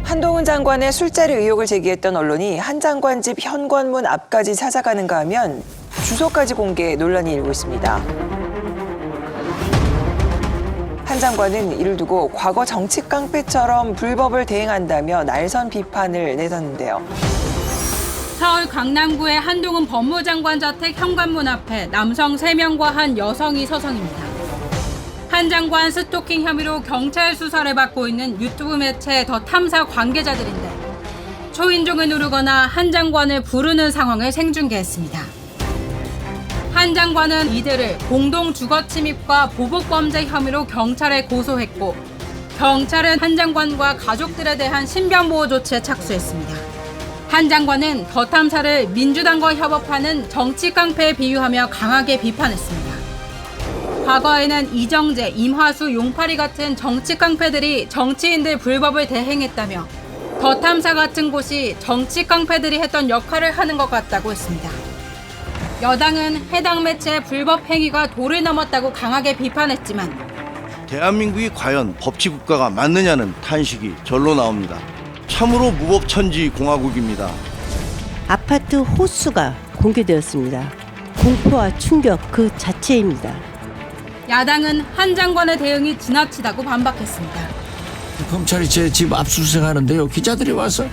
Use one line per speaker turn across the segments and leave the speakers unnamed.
한동훈 장관의 술자리 의혹을 제기했던 언론이 한 장관 집 현관문 앞까지 찾아가는가 하면 주소까지 공개 논란이 일고 있습니다. 한 장관은 이를 두고 과거 정치 깡패처럼 불법을 대행한다며 날선 비판을 내놨는데요.
서울 강남구의 한동훈 법무장관 자택 현관문 앞에 남성 3명과 한 여성이 서성입니다. 한 장관 스토킹 혐의로 경찰 수사를 받고 있는 유튜브 매체 더 탐사 관계자들인데 초인종을 누르거나 한 장관을 부르는 상황을 생중계했습니다. 한 장관은 이들을 공동 주거 침입과 보복 범죄 혐의로 경찰에 고소했고 경찰은 한 장관과 가족들에 대한 신변보호 조치에 착수했습니다. 한 장관은 더 탐사를 민주당과 협업하는 정치 깡패에 비유하며 강하게 비판했습니다. 과거에는 이정재, 임화수, 용팔이 같은 정치 깡패들이 정치인들 불법을 대행했다며 더 탐사 같은 곳이 정치 깡패들이 했던 역할을 하는 것 같다고 했습니다. 여당은 해당 매체의 불법 행위가 도를 넘었다고 강하게 비판했지만
대한민국이 과연 법치국가가 맞느냐는 탄식이 절로 나옵니다. 참으로 무법천지 공화국입니다.
아파트 호수가 공개되었습니다. 공포와 충격 그 자체입니다.
야당은 한 장관의 대응이 지나치다고 반박했습니다.
검찰이 제 집 압수수색하는데요. 기자들이 와서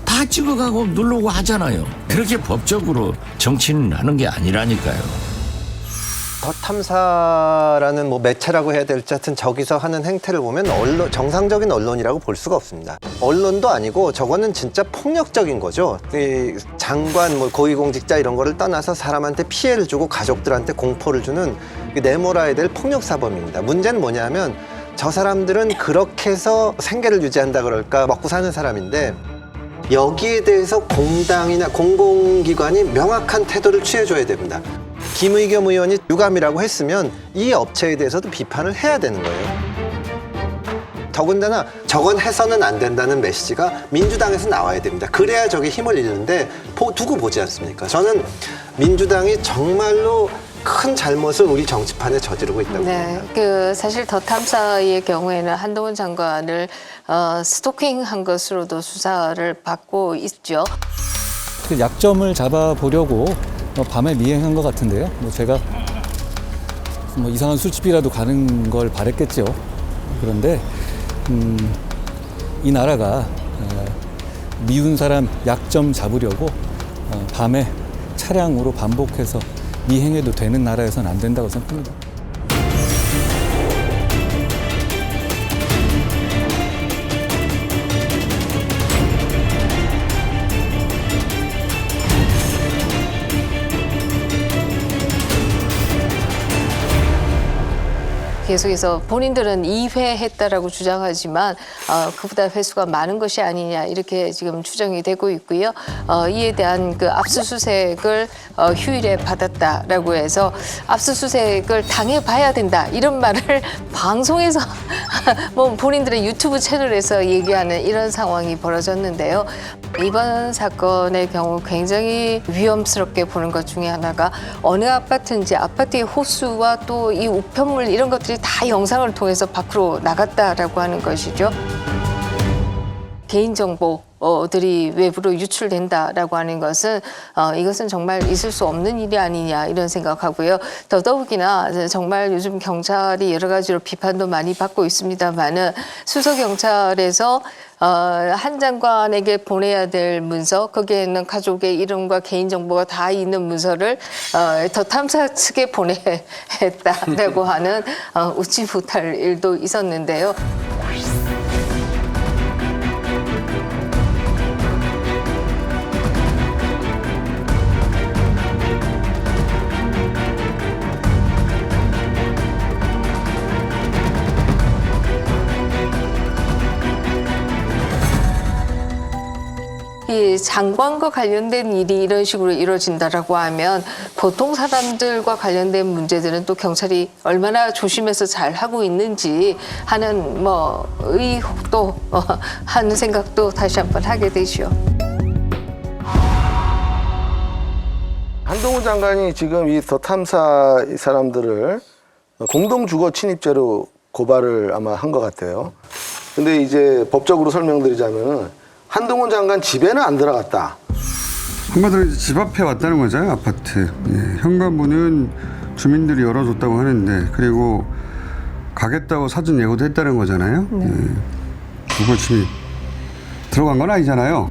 다 찍어가고 누르고 하잖아요. 그렇게 법적으로 정치는 하는 게 아니라니까요.
더 탐사라는 뭐 매체라고 해야 될지 하여튼 저기서 하는 행태를 보면 정상적인 언론이라고 볼 수가 없습니다. 언론도 아니고 저거는 진짜 폭력적인 거죠. 이 장관, 뭐 고위공직자 이런 거를 떠나서 사람한테 피해를 주고 가족들한테 공포를 주는 내몰아야 될 폭력 사범입니다. 문제는 뭐냐면 저 사람들은 그렇게 해서 생계를 유지한다 그럴까 먹고 사는 사람인데 여기에 대해서 공당이나 공공기관이 명확한 태도를 취해줘야 됩니다. 김의겸 의원이 유감이라고 했으면 이 업체에 대해서도 비판을 해야 되는 거예요. 더군다나 저건 해서는 안 된다는 메시지가 민주당에서 나와야 됩니다. 그래야 저게 힘을 잃는데 두고 보지 않습니까? 저는 민주당이 정말로 큰 잘못을 우리 정치판에 저지르고 있다고 봅니다.
사실 더 탐사의 경우에는 한동훈 장관을 스토킹한 것으로도 수사를 받고 있죠.
그 약점을 잡아보려고 밤에 미행한 것 같은데요. 제가 이상한 술집이라도 가는 걸 바랬겠죠. 그런데 이 나라가 미운 사람 약점 잡으려고 밤에 차량으로 반복해서 미행해도 되는 나라에서는 안 된다고 생각합니다.
계속해서 본인들은 2회 했다라고 주장하지만 그보다 횟수가 많은 것이 아니냐 이렇게 지금 추정이 되고 있고요. 이에 대한 그 압수수색을 휴일에 받았다라고 해서 압수수색을 당해봐야 된다 이런 말을 방송에서 뭐 본인들의 유튜브 채널에서 얘기하는 이런 상황이 벌어졌는데요. 이번 사건의 경우 굉장히 위험스럽게 보는 것 중에 하나가 어느 아파트인지 아파트의 호수와 또 이 우편물 이런 것들이 다 영상을 통해서 밖으로 나갔다라고 하는 것이죠. 개인정보들이 외부로 유출된다라고 하는 것은 이것은 정말 있을 수 없는 일이 아니냐 이런 생각하고요. 더더욱이나 정말 요즘 경찰이 여러 가지로 비판도 많이 받고 있습니다만은 수서경찰에서 한 장관에게 보내야 될 문서, 거기에 있는 가족의 이름과 개인정보가 다 있는 문서를 더 탐사 측에 보내했다라고 하는 웃지 못할 일도 있었는데요. 이 장관과 관련된 일이 이런 식으로 이루어진다라고 하면 보통 사람들과 관련된 문제들은 또 경찰이 얼마나 조심해서 잘 하고 있는지 하는 의혹도 하는 생각도 다시 한번 하게 되죠.
한동훈 장관이 지금 이 더 탐사 이 사람들을 공동주거 침입죄로 고발을 아마 한 것 같아요. 근데 이제 법적으로 설명드리자면은 한동훈 장관 집에는 안 들어갔다.
한마디로 이제 집 앞에 왔다는 거죠, 아파트. 예, 현관문은 주민들이 열어줬다고 하는데, 그리고 가겠다고 사전 예고도 했다는 거잖아요. 네. 누가 집이 들어간 건 아니잖아요.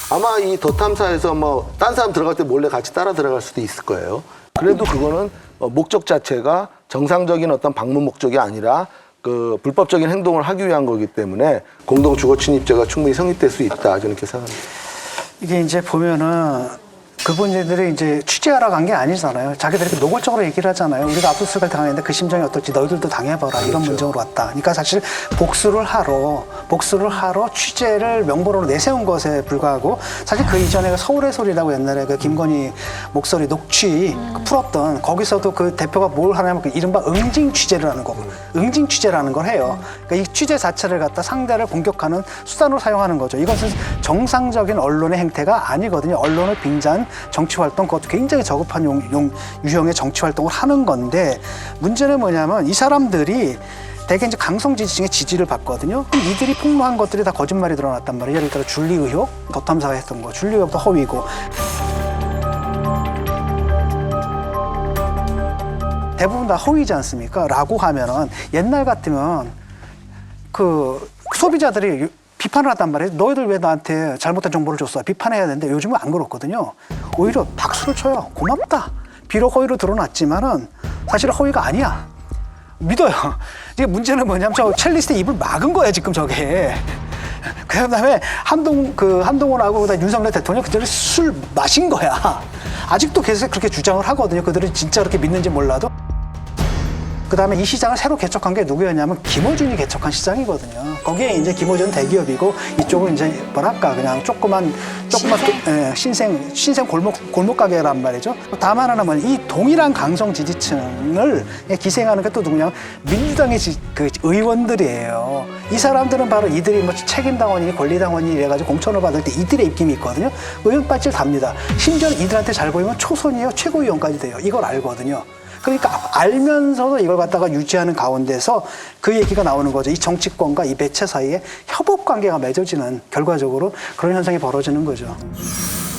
아마 이 더 탐사에서 뭐 딴 사람 들어갈 때 몰래 같이 따라 들어갈 수도 있을 거예요. 그래도 그거는 목적 자체가 정상적인 어떤 방문 목적이 아니라 그 불법적인 행동을 하기 위한 거기 때문에 공동 주거 침입죄가 충분히 성립될 수 있다, 저는 이렇게 생각합니다.
이게 이제 보면은 그분들이 이제 취재하러 간 게 아니잖아요. 자기들이 이렇게 노골적으로 얘기를 하잖아요. 우리가 압수수색을 당했는데 그 심정이 어떨지 너희들도 당해봐라. 이런 문정으로 왔다. 그러니까 사실 복수를 하러 취재를 명분으로 내세운 것에 불과하고, 사실 그 이전에 서울의 소리라고 옛날에 그 김건희 목소리 녹취 풀었던, 거기서도 그 대표가 뭘 하냐면 그 이른바 응징 취재를 하는 거고, 응징 취재라는 걸 해요. 그러니까 이 취재 자체를 갖다 상대를 공격하는 수단으로 사용하는 거죠. 이것은 정상적인 언론의 행태가 아니거든요. 언론을 빙자한 정치활동, 그것도 굉장히 저급한 유형의 정치활동을 하는 건데, 문제는 뭐냐면 이 사람들이 대개 이제 강성 지지층의 지지를 받거든요. 그럼 이들이 폭로한 것들이 다 거짓말이 드러났단 말이에요. 예를 들어 줄리 의혹, 더 탐사가 했던 거, 줄리 의혹도 허위고. 대부분 다 허위지 않습니까? 라고 하면은 옛날 같으면 그 소비자들이 비판을 한단 말이에요. 너희들 왜 나한테 잘못된 정보를 줬어? 비판해야 되는데 요즘은 안 그렇거든요. 오히려 박수를 쳐요. 고맙다. 비록 허위로 드러났지만은 사실 허위가 아니야. 믿어요. 이게 문제는 뭐냐면 저 첼리스트 입을 막은 거야, 지금 저게. 그 다음에 한동훈하고 그다음에 윤석열 대통령 그들이 술 마신 거야. 아직도 계속 그렇게 주장을 하거든요. 그들은 진짜 그렇게 믿는지 몰라도. 그 다음에 이 시장을 새로 개척한 게 누구였냐면 김어준이 개척한 시장이거든요. 거기에 이제 김어준 대기업이고, 이쪽은 이제 뭐랄까 그냥 조그만 신생 골목 가게란 말이죠. 다만 하나는 이 동일한 강성 지지층을 기생하는 게 또 누구냐? 민주당의 그 의원들이에요. 이 사람들은 바로 이들이 뭐 책임당원이니 권리당원이 이래가지고 공천을 받을 때 이들의 입김이 있거든요. 의원 빠질 답니다. 심지어 이들한테 잘 보이면 초선이에요. 최고위원까지 돼요. 이걸 알거든요. 그러니까 알면서도 이걸 갖다가 유지하는 가운데서 그 얘기가 나오는 거죠. 이 정치권과 이 매체 사이에 협업 관계가 맺어지는, 결과적으로 그런 현상이 벌어지는 거죠.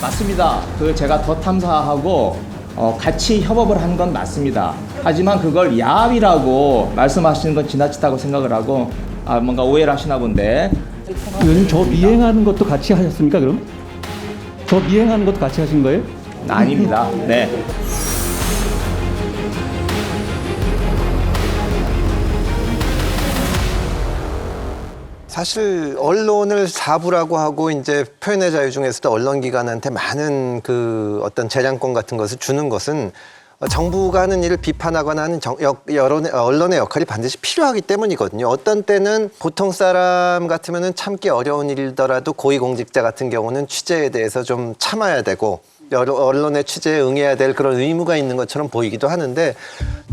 맞습니다. 제가 더 탐사하고 같이 협업을 한 건 맞습니다. 하지만 그걸 야합이라고 말씀하시는 건 지나치다고 생각을 하고 뭔가 오해를 하시나 본데.
의원님, 저 미행하는 것도 같이 하셨습니까, 그럼? 저 미행하는 것도 같이 하신 거예요?
아닙니다. 네.
사실 언론을 사부라고 하고 이제 표현의 자유 중에서도 언론기관한테 많은 그 어떤 재량권 같은 것을 주는 것은 정부가 하는 일을 비판하거나 하는 언론의 역할이 반드시 필요하기 때문이거든요. 어떤 때는 보통 사람 같으면은 참기 어려운 일이더라도 고위공직자 같은 경우는 취재에 대해서 좀 참아야 되고, 언론의 취재에 응해야 될 그런 의무가 있는 것처럼 보이기도 하는데,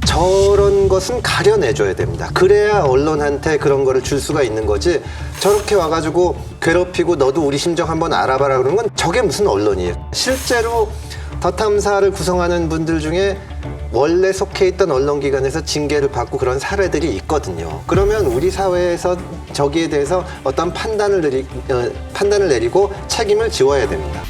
저런 것은 가려내줘야 됩니다. 그래야 언론한테 그런 거를 줄 수가 있는 거지, 저렇게 와가지고 괴롭히고 너도 우리 심정 한번 알아봐라 그러는 건 저게 무슨 언론이에요. 실제로 더 탐사를 구성하는 분들 중에 원래 속해 있던 언론기관에서 징계를 받고 그런 사례들이 있거든요. 그러면 우리 사회에서 저기에 대해서 어떤 판단을 내리고 책임을 지워야 됩니다.